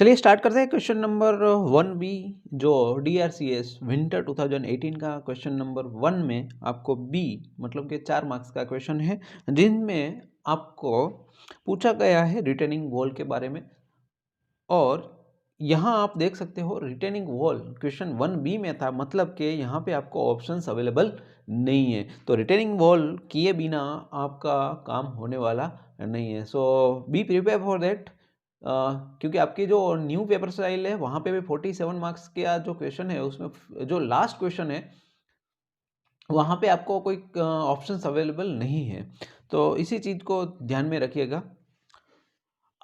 चलिए स्टार्ट करते हैं क्वेश्चन नंबर 1B जो DRCS विंटर 2018 का क्वेश्चन नंबर 1 में आपको B मतलब कि 4 मार्क्स का क्वेश्चन है जिनमें आपको पूछा गया है रिटेनिंग वॉल के बारे में। और यहाँ आप देख सकते हो रिटेनिंग वॉल क्वेश्चन 1B में था, मतलब कि यहाँ पे आपको ऑप्शंस अवेलेबल नहीं है, तो रिटेनिंग वॉल किए बिना आपका काम होने वाला नहीं है। सो बी प्रिपेयर फॉर दैट, क्योंकि आपकी जो न्यू पेपर स्टाइल है वहाँ पे भी 47 मार्क्स का जो क्वेश्चन है उसमें जो लास्ट क्वेश्चन है वहाँ पे आपको कोई ऑप्शंस अवेलेबल नहीं है, तो इसी चीज़ को ध्यान में रखिएगा।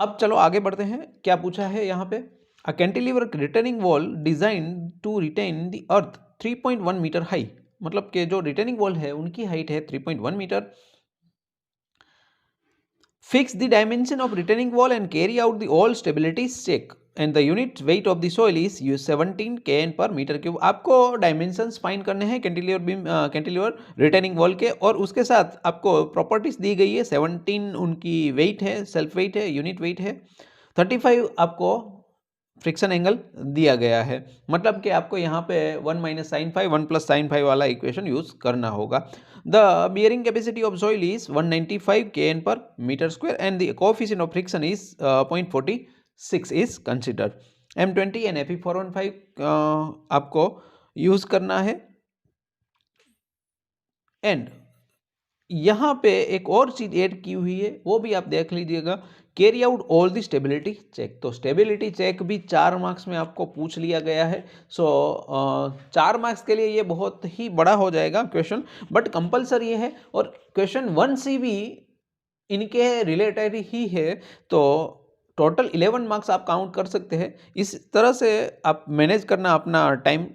अब चलो आगे बढ़ते हैं, क्या पूछा है यहाँ पे। A cantilever retaining wall design to retain the earth 3.1 metre high, मतलब कि जो रिटेनिंग वॉल है उनकी हाइट है 3.1 metre. Fix the dimension of retaining wall and carry out the all stability check and the unit weight of the soil is 17 kN per meter cube। आपको dimensions find करने हैं cantilever beam cantilever retaining wall के, और उसके साथ आपको properties दी गई है। 17 उनकी वेट है, सेल्फ वेट है, यूनिट वेट है। 35 आपको फ्रिक्शन एंगल दिया गया है, मतलब कि आपको यहाँ पे 1 माइनस साइन 5 1 प्लस साइन 5 वाला इक्वेशन यूज करना होगा। The bearing capacity of soil is 195 kN per metre square and the coefficient of friction is 0.46 is considered. M20 and Fe415 आपको यूज करना है। एंड यहाँ पे एक और चीज ऐड की हुई है, वो भी आप देख लीजिएगा। Carry out all the stability check, तो स्टेबिलिटी चेक भी 4 मार्क्स में आपको पूछ लिया गया है। सो 4 मार्क्स के लिए ये बहुत ही बड़ा हो जाएगा क्वेश्चन, बट कंपलसरी है। और क्वेश्चन 1C भी इनके रिलेटेड ही है, तो टोटल 11 मार्क्स आप काउंट कर सकते हैं। इस तरह से आप मैनेज करना अपना टाइम।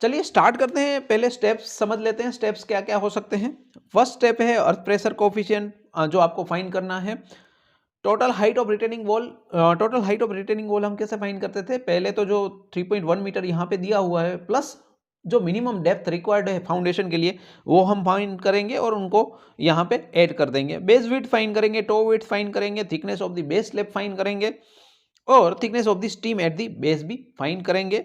चलिए स्टार्ट करते हैं, पहले स्टेप्स समझ लेते हैं, स्टेप्स क्या क्या हो सकते हैं। फर्स्ट स्टेप है अर्थ प्रेशर कोफिशिएंट, जो आपको फाइंड करना है। Total height of retaining wall, total height of retaining wall हम कैसे फाइंड करते थे, पहले तो जो 3.1 मीटर यहाँ पे दिया हुआ है प्लस जो मिनिमम डेप्थ रिक्वायर्ड है फाउंडेशन के लिए वो हम फाइंड करेंगे और उनको यहाँ पे ऐड कर देंगे। बेस विड्थ फाइंड करेंगे, टो विड्थ फाइंड करेंगे, thickness of the base slab find करेंगे और thickness of the steam at the base भी फाइंड करेंगे।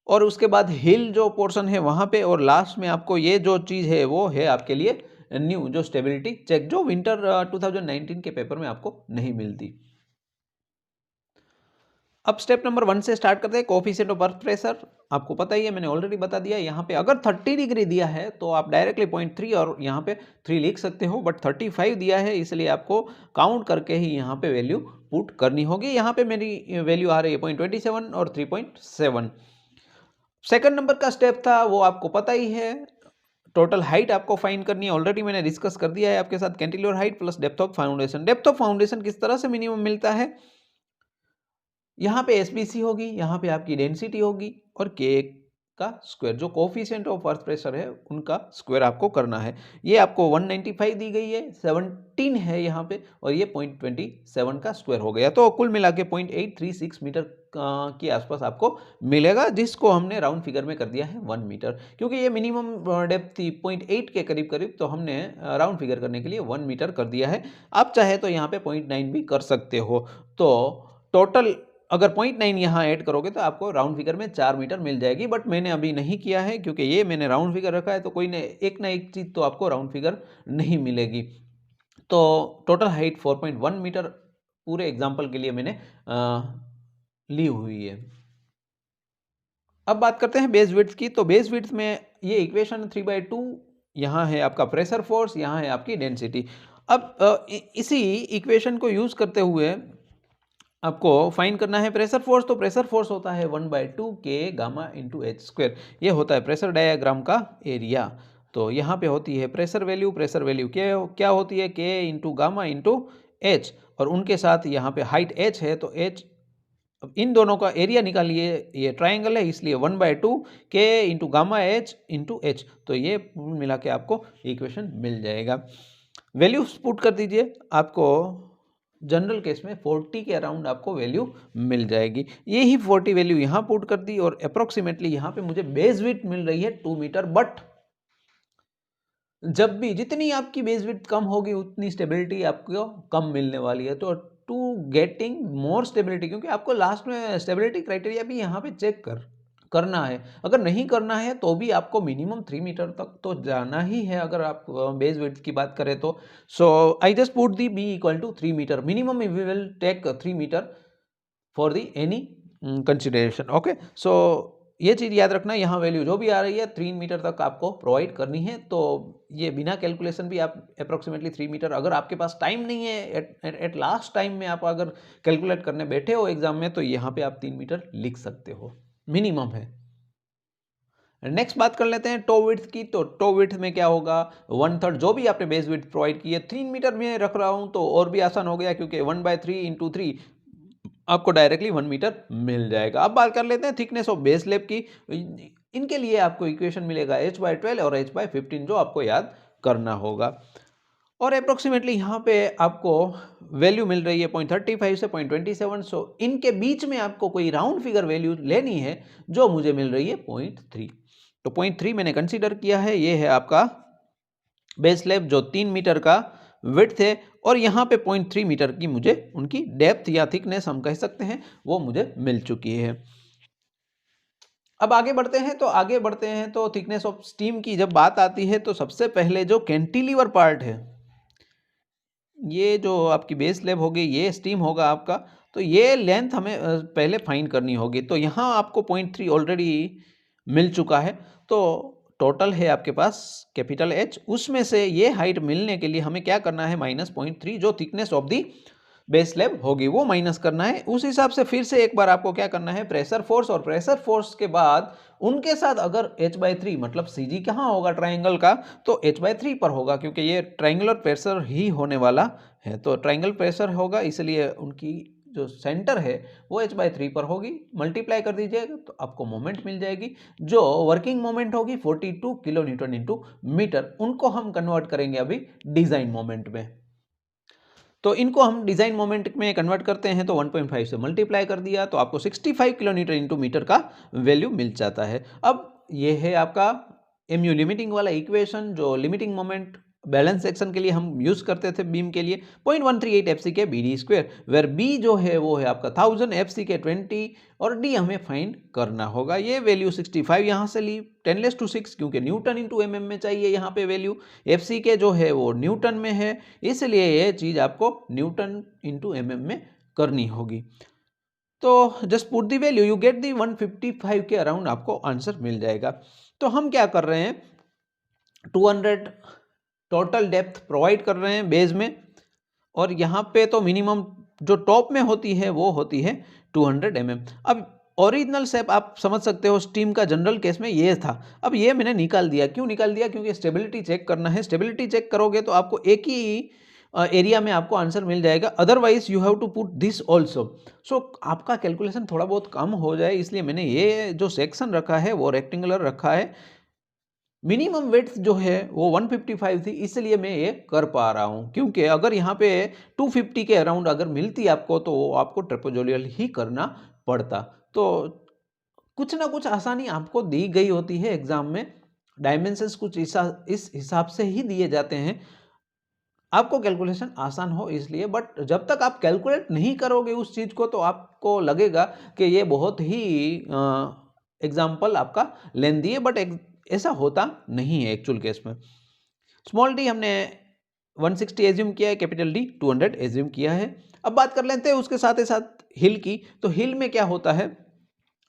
और उसके बाद हिल जो पोर्शन है वहां पे, और लास्ट में आपको ये जो चीज है वो है आपके लिए न्यू जो स्टेबिलिटी चेक, जो विंटर 2019 के पेपर में आपको नहीं मिलती। अब स्टेप नंबर 1 से स्टार्ट करते हैं। कोएफिशिएंट ऑफ अर्थ प्रेशर आपको पता ही है, मैंने ऑलरेडी बता दिया। यहाँ पे अगर 30 डिग्री दिया है तो आप डायरेक्टली 0.3 और यहाँ पे 3 लिख सकते हो, बट 35 दिया है इसलिए आपको काउंट करके ही यहाँ पे वैल्यू पुट करनी होगी। यहाँ पे मेरी वैल्यू आ रही है 0.27 और 3.7। सेकंड नंबर का स्टेप था वो आपको पता ही है, टोटल हाइट आपको फाइंड करनी है। ऑलरेडी मैंने डिस्कस कर दिया है आपके साथ, cantilever height plus depth of foundation. Depth of foundation किस तरह से मिनिमम मिलता है, यहाँ पे एसबीसी होगी, यहाँ पे आपकी डेंसिटी होगी और के का स्क्वायर, जो कोफिशिएंट ऑफ अर्थ प्रेशर है उनका स्क्वायर आपको करना है। ये आपको 195 दी गई है, 17 है यहाँ पे और ये 0.27 का स्क्वायर हो गया, तो कुल मिला के 0.836 मीटर के आसपास आपको मिलेगा, जिसको हमने राउंड फिगर में कर दिया है 1 मीटर, क्योंकि ये मिनिमम डेप्थ थी 0.8 के करीब करीब, तो हमने राउंड फिगर करने के लिए 1 मीटर कर दिया है। आप चाहे तो यहाँ पे 0.9 भी कर सकते हो। तो टोटल अगर 0.9 यहाँ ऐड करोगे तो आपको राउंड फिगर में 4 मीटर मिल जाएगी, बट मैंने अभी नहीं किया है क्योंकि ये मैंने राउंड फिगर रखा है, तो कोई ना एक चीज़ तो आपको राउंड फिगर नहीं मिलेगी। तो टोटल हाइट 4.1 मीटर पूरे एग्जाम्पल के लिए मैंने ली हुई है। अब बात करते हैं बेस विड्थ की, तो बेस विड्थ में ये इक्वेशन 3/2, यहाँ है आपका प्रेशर फोर्स, यहाँ है आपकी डेंसिटी। अब इसी इक्वेशन को यूज करते हुए आपको फाइंड करना है प्रेशर फोर्स, तो प्रेशर फोर्स होता है 1/2 के गामा इंटू एच स्क्वायर, ये होता है प्रेशर डायग्राम का एरिया। तो यहाँ पे होती है प्रेशर वैल्यू क्या होती है, के इंटू गामा इंटू एच, और उनके साथ यहाँ पे हाइट एच है, तो एच, अब इन दोनों का एरिया निकालिए, ये ट्राइंगल है इसलिए 1/2 के into gamma H into H, तो ये मिला के आपको इक्वेशन मिल जाएगा। वैल्यूज पुट कर दीजिए, आपको जनरल केस में 40 के अराउंड आपको वैल्यू मिल जाएगी। ये ही 40 वैल्यू यहाँ पुट कर दी और अप्रोक्सीमेटली यहाँ पे मुझे बेस विड्थ मिल रही है 2 मीटर, बट जब भी जितनी आपकी बेस विड्थ कम होगी उतनी स्टेबिलिटी आपको कम मिलने वाली है। तो टू गेटिंग मोर स्टेबिलिटी, क्योंकि आपको लास्ट में स्टेबिलिटी क्राइटेरिया भी यहाँ पे चेक करना है। अगर नहीं करना है तो भी आपको मिनिमम 3 मीटर तक तो जाना ही है, अगर आप बेस विड्थ की बात करें तो। So I just put the b equal to 3 meter, minimum we will take 3 meter for the any consideration. Okay, so ये चीज़ याद रखना, यहाँ वैल्यू जो भी आ रही है 3 मीटर तक आपको प्रोवाइड करनी है। तो ये बिना कैलकुलेशन भी आप अप्रोक्सीमेटली 3 मीटर, अगर आपके पास टाइम नहीं है एट लास्ट टाइम में आप अगर कैलकुलेट करने बैठे हो एग्जाम में, तो यहाँ पे आप 3 मीटर लिख सकते हो, मिनिमम है। नेक्स्ट बात कर लेते हैं टो विड्थ की। तो टो विड्थ में क्या होगा, 1/3 जो भी आपने बेस विड्थ प्रोवाइड की है 3 मीटर में रख रहा हूँ, तो और भी आसान हो गया, क्योंकि 1/3 इंटू 3 आपको डायरेक्टली 1 मीटर मिल जाएगा। अब बात कर लेते हैं थिकनेस ऑफ बेस स्लैब की। इनके लिए आपको इक्वेशन मिलेगा h/12 और h/15, जो आपको याद करना होगा। और अप्रोक्सीमेटली यहाँ पे आपको वैल्यू मिल रही है 0.35 से 0.27। सो इनके बीच में आपको कोई राउंड फिगर वैल्यू लेनी है, जो मुझे मिल रही है 0.3। तो 0.3 मैंने कंसीडर किया है। ये है आपका बेस स्लैब जो 3 मीटर का विड्थ है, और यहाँ पे 0.3 मीटर की मुझे उनकी डेप्थ या थिकनेस हम कह सकते हैं, वो मुझे मिल चुकी है। अब आगे बढ़ते हैं तो थिकनेस ऑफ स्टीम की जब बात आती है, तो सबसे पहले जो कैंटिलीवर पार्ट है, ये जो आपकी बेस स्लैब होगी, ये स्टीम होगा आपका, तो ये लेंथ हमें पहले फाइंड करनी होगी। तो यहाँ आपको 0.3 ऑलरेडी मिल चुका है, तो टोटल है आपके पास कैपिटल H, उसमें से ये हाइट मिलने के लिए हमें क्या करना है, -0.3 जो thickness of the base slab होगी वो माइनस करना है। उस हिसाब से फिर से एक बार आपको क्या करना है, प्रेशर फोर्स, और प्रेशर फोर्स के बाद उनके साथ अगर h/3 मतलब CG कहाँ होगा ट्राइंगल का, तो h/3 पर होगा, क्योंकि ये ट्राइंगुलर प्रेशर ही होने वाला है। तो ट्राइंगल प्रेशर होगा, इसलिए उनकी जो सेंटर है वो h/3 पर होगी। मल्टीप्लाई कर दीजिएगा तो आपको मोमेंट मिल जाएगी, जो वर्किंग मोमेंट होगी 42 किलो न्यूटन इंटू मीटर। उनको हम कन्वर्ट करेंगे अभी डिजाइन मोमेंट में। तो इनको हम डिजाइन मोमेंट में कन्वर्ट करते हैं, तो 1.5 से मल्टीप्लाई कर दिया तो आपको 65 किलो न्यूटन इंटू मीटर का वैल्यू मिल जाता है। अब ये है आपका MU लिमिटिंग वाला इक्वेशन, जो लिमिटिंग मोमेंट बैलेंस सेक्शन के लिए हम यूज करते थे बीम के लिए, 0.138 FCK BD², वेर B जो है वो है आपका 1000 FCK 20, और D हमें फाइंड करना होगा। ये वैल्यू 65 यहाँ से ली 10⁻⁶, क्योंकि न्यूटन इंटू mm में चाहिए यहाँ पे वैल्यू, FCK जो है वो न्यूटन में है, इसलिए ये चीज आपको न्यूटन इंटू mm में करनी होगी। तो just put the value, you get the 155 के अराउंड आपको आंसर मिल जाएगा। तो हम क्या कर रहे हैं, 200 टोटल डेप्थ प्रोवाइड कर रहे हैं बेस में, और यहाँ पे तो मिनिमम जो टॉप में होती है वो होती है 200 mm। अब ओरिजिनल शेप आप समझ सकते हो, स्टीम का जनरल केस में ये था। अब ये मैंने निकाल दिया, क्यों निकाल दिया, क्योंकि स्टेबिलिटी चेक करना है। स्टेबिलिटी चेक करोगे तो आपको एक ही एरिया में आपको आंसर मिल जाएगा, otherwise you have to put this also. So आपका कैलकुलेशन थोड़ा बहुत कम हो जाए, इसलिए मैंने ये जो सेक्शन रखा है वो रेक्टेंगुलर रखा है। मिनिमम विड्थ जो है वो 155 थी, इसलिए मैं ये कर पा रहा हूँ, क्योंकि अगर यहाँ पे 250 के अराउंड अगर मिलती आपको, तो आपको ट्रेपेजोइडल ही करना पड़ता। तो कुछ ना कुछ आसानी आपको दी गई होती है एग्जाम में, डायमेंशंस कुछ इस हिसाब से ही दिए जाते हैं, आपको कैलकुलेशन आसान हो इसलिए। बट जब तक आप कैलकुलेट नहीं करोगे उस चीज को, तो आपको लगेगा कि ये बहुत ही एग्जाम्पल आपका लेंदी है, बट ऐसा होता नहीं है एक्चुअल केस में। स्मॉल डी हमने 160 एज्यूम किया है, कैपिटल डी 200 एज्यूम किया है। अब बात कर लेते हैं उसके साथ ही साथ हिल की। तो हिल में क्या होता है,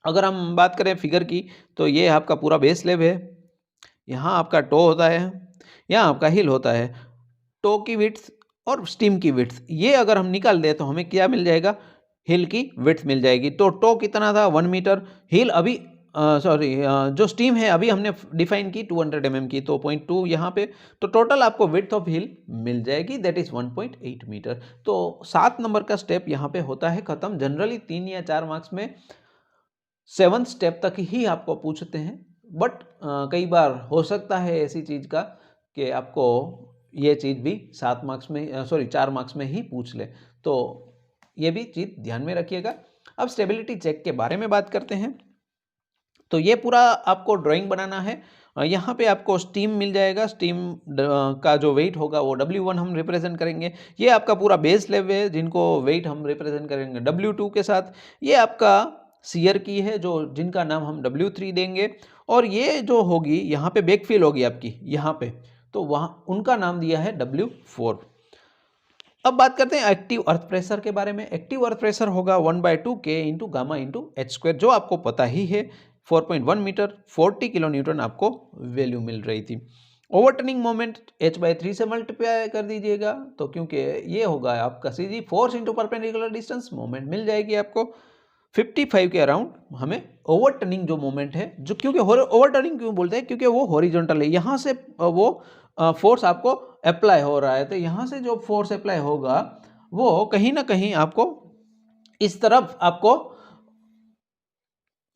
अगर हम बात करें फिगर की, तो ये आपका पूरा बेस स्लैब है, यहाँ आपका टो होता है, यहाँ आपका हिल होता है। टो की विड्थ और स्टीम की विड्थ ये अगर हम निकाल दें तो हमें क्या मिल जाएगा, हिल की विड्थ मिल जाएगी। तो टो कितना था 1 मीटर, हिल अभी जो स्टीम है अभी हमने डिफाइन की 200 mm की, तो 0.2 यहाँ पे, तो टोटल आपको विड्थ ऑफ हिल मिल जाएगी, दैट इज 1.8 मीटर। तो 7 नंबर का स्टेप यहाँ पे होता है खत्म। जनरली 3 या 4 मार्क्स में 7th स्टेप तक ही आपको पूछते हैं, बट कई बार हो सकता है ऐसी चीज का कि आपको ये चीज भी 7 मार्क्स में 4 मार्क्स में ही पूछ ले, तो ये भी चीज ध्यान में रखिएगा। अब स्टेबिलिटी चेक के बारे में बात करते हैं। तो ये पूरा आपको ड्राइंग बनाना है, यहाँ पे आपको स्टीम मिल जाएगा। स्टीम का जो वेट होगा वो W1 हम रिप्रेजेंट करेंगे। ये आपका पूरा बेस स्लैब है जिनको वेट हम रिप्रेजेंट करेंगे W2 के साथ। ये आपका सीयर की है जो जिनका नाम हम W3 देंगे। और ये जो होगी यहाँ पे बैकफिल होगी आपकी यहाँ पे, तो वहाँ उनका नाम दिया है W4। अब बात करते हैं एक्टिव अर्थ प्रेशर के बारे में। एक्टिव अर्थ प्रेशर होगा 1/2K into gamma into H², जो आपको पता ही है 4.1 मीटर 40 किलो न्यूटन आपको वैल्यू मिल रही थी। ओवरटर्निंग मोमेंट H/3 से मल्टीप्लाई कर दीजिएगा, तो क्योंकि ये होगा आपका CG, force into perpendicular distance, moment मिल जाएगी आपको 55 के अराउंड। हमें ओवरटर्निंग जो मोमेंट है, जो क्योंकि ओवरटर्निंग क्यों बोलते हैं, क्योंकि वो हॉरिजॉन्टल है, यहाँ से वो फोर्स आपको अप्लाई हो रहा है, तो यहाँ से जो फोर्स अप्लाई होगा वो कहीं ना कहीं आपको इस तरफ आपको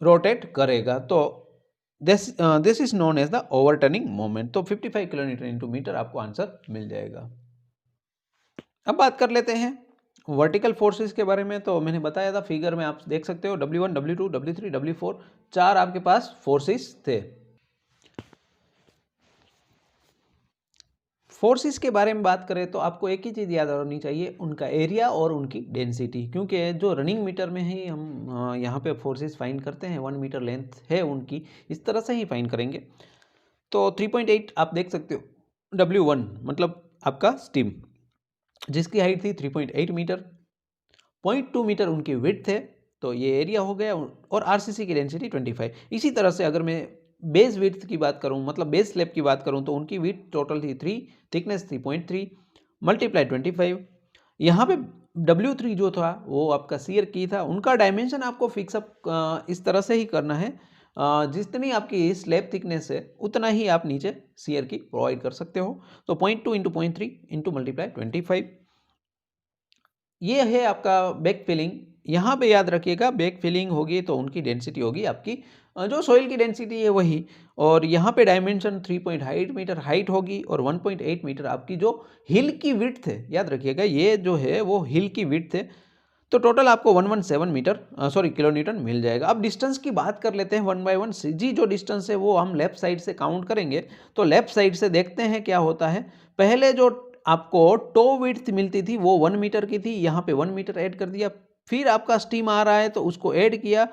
रोटेट करेगा, तो this is known as the overturning moment. तो 55 किलो न्यूटन इंटू मीटर आपको आंसर मिल जाएगा। अब बात कर लेते हैं वर्टिकल फोर्सेस के बारे में। तो मैंने बताया था फिगर में, आप देख सकते हो W1 W2 W3 W4 चार आपके पास फोर्सेस थे। फोर्सेस के बारे में बात करें तो आपको एक ही चीज़ याद होनी चाहिए, उनका एरिया और उनकी डेंसिटी, क्योंकि जो रनिंग मीटर में ही हम यहाँ पे फोर्सेस फाइंड करते हैं, 1 मीटर लेंथ है उनकी, इस तरह से ही फाइंड करेंगे। तो 3.8 आप देख सकते हो, W1 मतलब आपका स्टीम, जिसकी हाइट थी 3.8 मीटर, 0.2 मीटर उनकी विड्थ है, तो ये एरिया हो गया। और RCC की डेंसिटी 25। इसी तरह से अगर मैं बेस विड्थ की बात करूं, मतलब बेस स्लैब की बात करूं, तो उनकी विड्थ टोटल थी 3, थिकनेस 3.3 मल्टीप्लाई 25। यहाँ पे W3 जो था वो आपका सीयर की था, उनका डायमेंशन आपको फिक्सअप इस तरह से ही करना है, जितनी आपकी स्लैब थिकनेस है उतना ही आप नीचे सीयर की प्रोवाइड कर सकते हो। तो 0.2 इंटू 0.3 इंटू मल्टीप्लाई 25, ये है आपका बैक फिलिंग। यहाँ पे याद रखिएगा बैक फिलिंग होगी तो उनकी डेंसिटी होगी आपकी जो सोइल की डेंसिटी है वही। और यहाँ पे डायमेंशन 3.8 मीटर हाइट होगी और 1.8 मीटर आपकी जो हिल की विड्थ है, याद रखिएगा ये जो है वो हिल की विड्थ है। तो टोटल आपको 117 मीटर किलो न्यूटन मिल जाएगा। अब डिस्टेंस की बात कर लेते हैं 1 बाय 1। CG जो डिस्टेंस है वो हम लेफ्ट साइड से काउंट करेंगे, तो लेफ्ट साइड से देखते हैं क्या होता है। पहले जो आपको टो विड्थ मिलती थी वो 1 मीटर की थी, यहाँ पे 1 मीटर ऐड कर दिया, फिर आपका स्टीम आ रहा है तो उसको ऐड किया,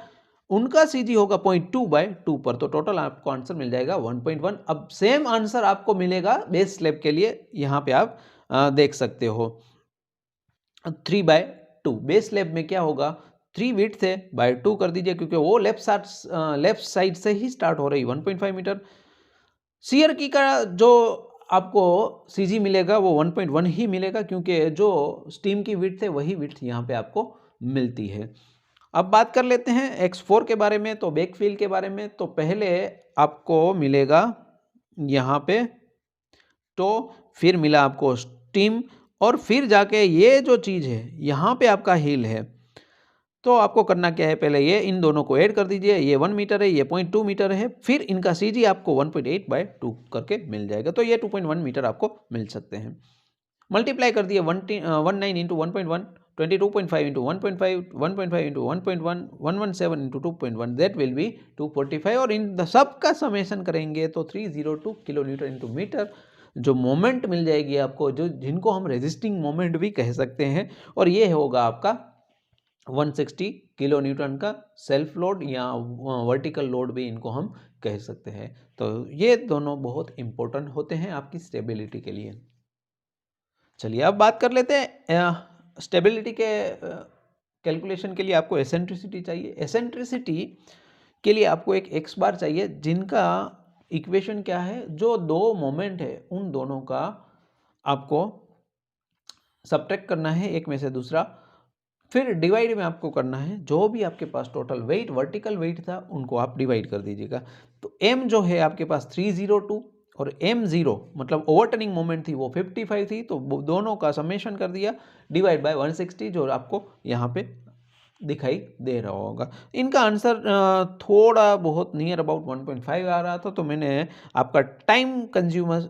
उनका CG होगा 0.2/2 पर, तो टोटल आपको आंसर मिल जाएगा 1.1। अब सेम आंसर आपको मिलेगा बेस स्लैब के लिए, यहाँ पे आप देख सकते हो 3/2। बेस स्लैब में क्या होगा, 3 विड्थ है बाय 2 कर दीजिए, क्योंकि वो लेफ्ट साइड से ही स्टार्ट हो रही 1.5 मीटर। सीयर की का जो आपको CG मिलेगा वो 1.1 ही मिलेगा, क्योंकि जो स्टीम की विड्थ है वही विड्थ यहाँ पे आपको मिलती है। अब बात कर लेते हैं X4 के बारे में, तो बैकफिल के बारे में। तो पहले आपको मिलेगा यहाँ पे, तो फिर मिला आपको स्टीम, और फिर जाके ये जो चीज़ है यहाँ पे आपका हिल है। तो आपको करना क्या है, पहले ये इन दोनों को ऐड कर दीजिए, ये 1 मीटर है, ये 0.2 मीटर है, फिर इनका CG आपको 1.8/2 करके मिल जाएगा, तो ये 2.1 मीटर आपको मिल सकते हैं। मल्टीप्लाई कर दिए 19 into 1.1, 22.5 into 1.5, 1.5 into 1.1, 117 into 2.1, that will be 245। और इन सब का समेशन करेंगे तो 302 किलो न्यूटन इंटू मीटर जो मोमेंट मिल जाएगी आपको, जो जिनको हम रेजिस्टिंग मोमेंट भी कह सकते हैं। और ये होगा आपका 160 किलो न्यूटन का सेल्फ लोड या वर्टिकल लोड भी इनको हम कह सकते हैं। तो ये दोनों बहुत इंपॉर्टेंट होते हैं आपकी स्टेबिलिटी के लिए। चलिए अब बात कर लेते हैं स्टेबिलिटी के कैलकुलेशन के लिए आपको एसेंट्रिसिटी चाहिए। एसेंट्रिसिटी के लिए आपको एक एक्स बार चाहिए, जिनका इक्वेशन क्या है, जो दो मोमेंट है उन दोनों का आपको सब्ट्रैक्ट करना है एक में से दूसरा, फिर डिवाइड में आपको करना है, जो भी आपके पास टोटल वेट वर्टिकल वेट था उनको आप डिवाइड कर दीजिएगा। तो m जो है आपके पास 302 और m0 मतलब ओवरटर्निंग मोमेंट थी वो 55 थी, तो दोनों का समेशन कर दिया डिवाइड बाय 160 जो आपको यहाँ पे दिखाई दे रहा होगा। इनका आंसर थोड़ा बहुत नियर अबाउट 1.5 आ रहा था, तो मैंने आपका टाइम कंज्यूमर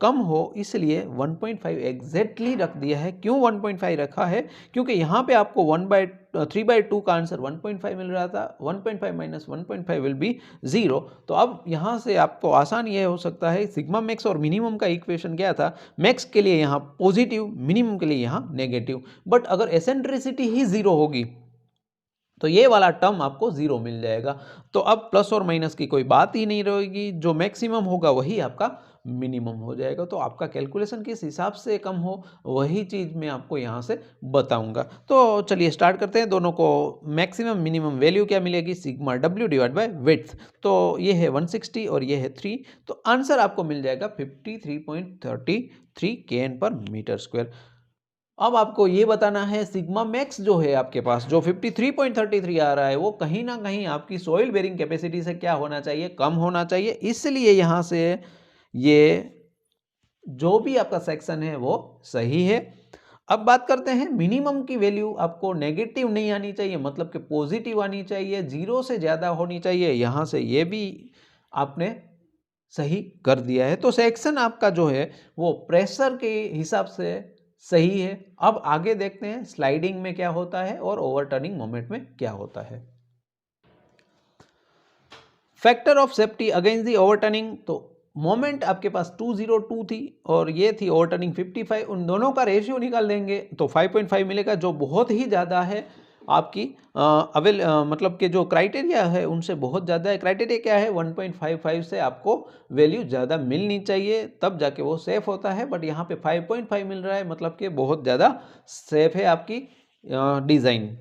कम हो इसलिए 1.5 एग्जैक्टली रख दिया है। क्यों 1.5 रखा है? क्योंकि यहाँ पे आपको 3/2 का आंसर 1.5 मिल रहा था। 1.5 माइनस 1.5 विल बी 0। तो अब यहाँ से आपको आसान ये हो सकता है, सिग्मा मैक्स और मिनिमम का इक्वेशन क्या था, मैक्स के लिए यहाँ पॉजिटिव, मिनिमम के लिए यहाँ नेगेटिव। बट अगर एसेंट्रिसिटी ही 0 होगी तो ये वाला टर्म आपको 0 मिल जाएगा। तो अब प्लस और माइनस की कोई बात ही नहीं रहेगी, जो मैक्सिमम होगा वही आपका मिनिमम हो जाएगा। तो आपका कैलकुलेशन किस हिसाब से कम हो वही चीज़ मैं आपको यहाँ से बताऊंगा। तो चलिए स्टार्ट करते हैं। दोनों को मैक्सिमम मिनिमम वैल्यू क्या मिलेगी, sigma W divide by width. तो ये है 160 और ये है 3, तो आंसर आपको मिल जाएगा 53.33 kN पर मीटर स्क्वायर। अब आपको ये बताना है सिग्मा मैक्स जो है आपके पास जो 53.33 आ रहा है वो कहीं ना कहीं आपकी सॉइल बेरिंग कैपेसिटी से क्या होना चाहिए, कम होना चाहिए। इसलिए यहाँ से ये जो भी आपका सेक्शन है वो सही है। अब बात करते हैं मिनिमम की वैल्यू आपको नेगेटिव नहीं आनी चाहिए, मतलब कि पॉजिटिव आनी चाहिए, 0 से ज़्यादा होनी चाहिए। यहाँ से ये भी आपने सही कर दिया है। तो सेक्शन आपका जो है वो प्रेशर के हिसाब से सही है। अब आगे देखते हैं स्लाइडिंग में क्या होता है और ओवरटर्निंग मोमेंट में क्या होता है। Factor of safety against the overturning, तो मोमेंट आपके पास 202 थी और ये थी ओवरटर्निंग 55। उन दोनों का रेशियो निकाल देंगे तो 5.5 मिलेगा, जो बहुत ही ज़्यादा है आपकी मतलब कि जो क्राइटेरिया है उनसे बहुत ज़्यादा है। क्राइटेरिया क्या है, 1.55 से आपको वैल्यू ज़्यादा मिलनी चाहिए तब जाके वो सेफ होता है। बट यहाँ पे 5.5 मिल रहा है, मतलब कि बहुत ज़्यादा सेफ है आपकी डिज़ाइन।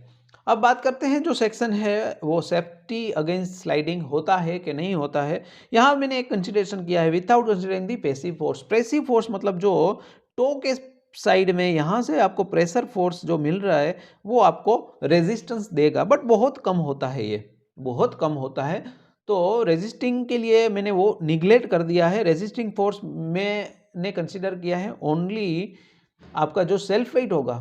अब बात करते हैं जो सेक्शन है वो सेफ्टी अगेंस्ट स्लाइडिंग होता है कि नहीं होता है। यहाँ मैंने एक कंसिडरेशन किया है without considering the passive force. Passive force मतलब जो टो के साइड में यहाँ से आपको प्रेशर फोर्स जो मिल रहा है वो आपको रेजिस्टेंस देगा, बट बहुत कम होता है, ये बहुत कम होता है। तो रेजिस्टिंग के लिए मैंने वो निगलेक्ट कर दिया है। रेजिस्टिंग फोर्स मैंने कंसिडर किया है ओनली आपका जो सेल्फ वेट होगा,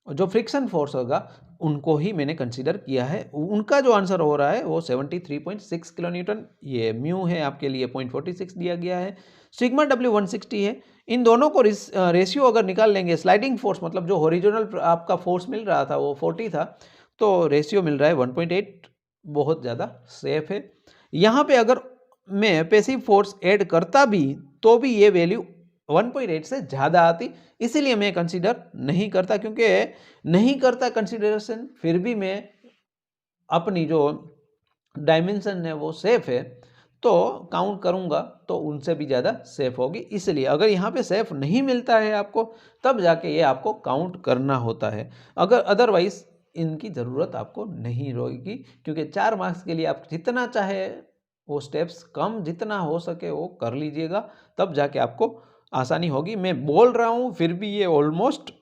जो फ्रिक्शन फोर्स होगा, उनको ही मैंने कंसीडर किया है। उनका जो आंसर हो रहा है वो 73.6 किलो न्यूटन। ये म्यू है आपके लिए 0.46 दिया गया है। सिग्मा डब्ल्यू 160 है। इन दोनों को रेशियो अगर निकाल लेंगे, स्लाइडिंग फोर्स मतलब जो हॉरिजॉन्टल आपका फोर्स मिल रहा था वो 40 था, तो रेशियो मिल रहा है 1.8, बहुत ज़्यादा सेफ है। यहाँ पे अगर मैं पैसिव फोर्स ऐड करता भी तो भी ये वैल्यू 1.8 से ज़्यादा आती, इसीलिए मैं कंसीडर नहीं करता। क्योंकि नहीं करता कंसीडरेशन, फिर भी मैं अपनी जो डायमेंशन है वो सेफ है तो काउंट करूंगा तो उनसे भी ज़्यादा सेफ होगी। इसलिए अगर यहाँ पे सेफ नहीं मिलता है आपको तब जाके ये आपको काउंट करना होता है, अगर अदरवाइज इनकी ज़रूरत आपको नहीं रहेगी। क्योंकि 4 मार्क्स के लिए आप जितना चाहे वो स्टेप्स कम जितना हो सके वो कर लीजिएगा, तब जाके आपको आसानी होगी। मैं बोल रहा हूँ फिर भी ये ऑलमोस्ट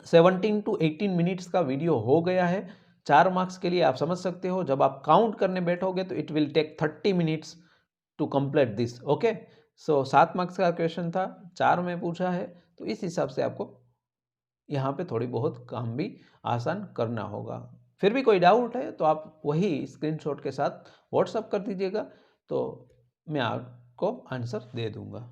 17 to 18 मिनट्स का वीडियो हो गया है। 4 मार्क्स के लिए आप समझ सकते हो, जब आप काउंट करने बैठोगे तो it will take 30 minutes to complete this. Okay, so 7 marks का क्वेश्चन था, 4 में पूछा है, तो इस हिसाब से आपको यहाँ पे थोड़ी बहुत काम भी आसान करना होगा। फिर भी कोई डाउट है तो आप वही स्क्रीनशॉट के साथ व्हाट्सअप कर दीजिएगा, तो मैं आपको आंसर दे दूँगा।